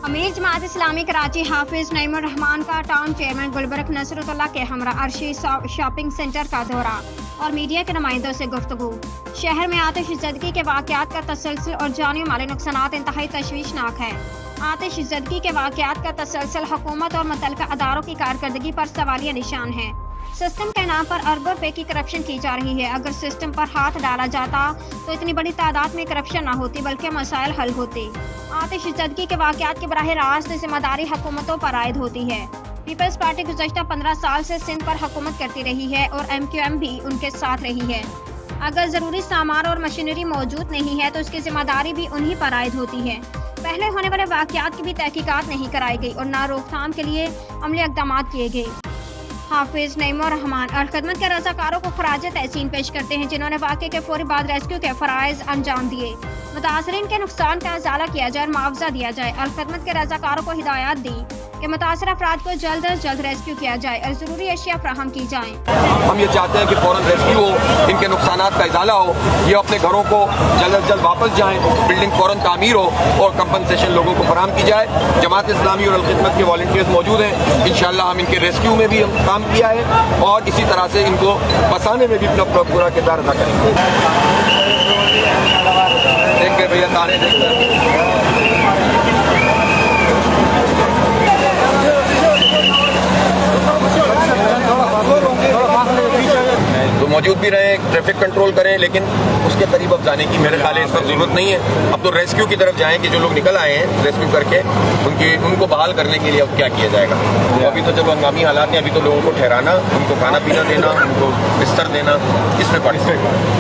अमीर जमात इस्लामी कराची हाफिज नईमुर रहमान का town chairman Gulberg Nasrallah के हमरा अर्शी शॉपिंग सेंटर का दौरा और मीडिया के नुमाइंदों से गुफ्तगू। शहर में आतिशज़दगी के वाक़यात का तसलसल और जानी माली नुकसानात इंतहाई तशवीशनाक है। आतिशज़दगी के वाक़यात का तसलसल हुकूमत और मुतल्लिका अदारों की कारकर्दगी पर सवालिया निशान है। सिस्टम के नाम पर अरबों रुपए की करप्शन की जा रही है। अगर सिस्टम पर हाथ डाला जाता तो इतनी बड़ी तादाद में करप्शन न होती बल्कि मसाइल हल होते। आतिशज़दगी के वाक़यात की बराह रास्त जिम्मेदारी हुकूमतों पर आयद होती है। पीपल्स पार्टी गुज़श्ता 15 साल से सिंध पर हुकूमत करती रही है और MQM भी उनके साथ रही है। अगर ज़रूरी सामान और मशीनरी मौजूद नहीं है तो उसकी जिम्मेदारी भी उन्हीं पर आयद होती है। पहले होने वाले वाक़यात की भी तहकीकात नहीं कराई गई और न रोकथाम के लिए अमली इक़दाम किए गए। हाफिज नईमुर रहमान अलखदमत के रज़ाकारों को खराज तहसीन पेश करते हैं जिन्होंने वाक़े के फौरी बाद रेस्क्यू के फ़राइज़ अंजाम दिए। मुतासरीन के नुकसान का इजाला किया जाए और मुआवजा दिया जाए। अलखदमत के रज़ाकारों को हिदायत दी कि मुतासर अफराद को जल्द अज जल्द रेस्क्यू किया जाए और ज़रूरी अशिया फ्राहम की जाएँ। हम ये चाहते हैं कि फ़ौरन रेस्क्यू हो, इनके नुकसानात का इजाला हो, ये अपने घरों को जल्द अज जल्द वापस जाएँ, बिल्डिंग फ़ौरन तामीर हो और कंपनसेशन लोगों को फराहम की जाए। जमात इस्लामी और अलखदमत के वॉलंटियर्स मौजूद हैं। इंशाअल्लाह हम इनके रेस्क्यू में भी हम काम किया है और इसी तरह से इनको बसाने में भी अपना पूरा किरदार अदा करेंगे। देख के भैया तारे तो मौजूद भी रहे, ट्रैफिक कंट्रोल करें, लेकिन उसके करीब अब जाने की मेरे ख्याल है इस वक्त ज़रूरत नहीं है। अब तो रेस्क्यू की तरफ जाएं कि जो लोग निकल आए हैं रेस्क्यू करके उनको बहाल करने के लिए अब क्या किया जाएगा। तो अभी तो जब हंगामी हालात हैं, अभी तो लोगों को ठहराना, उनको खाना पीना देना, उनको बिस्तर देना, इसमें पार्टिसिपेट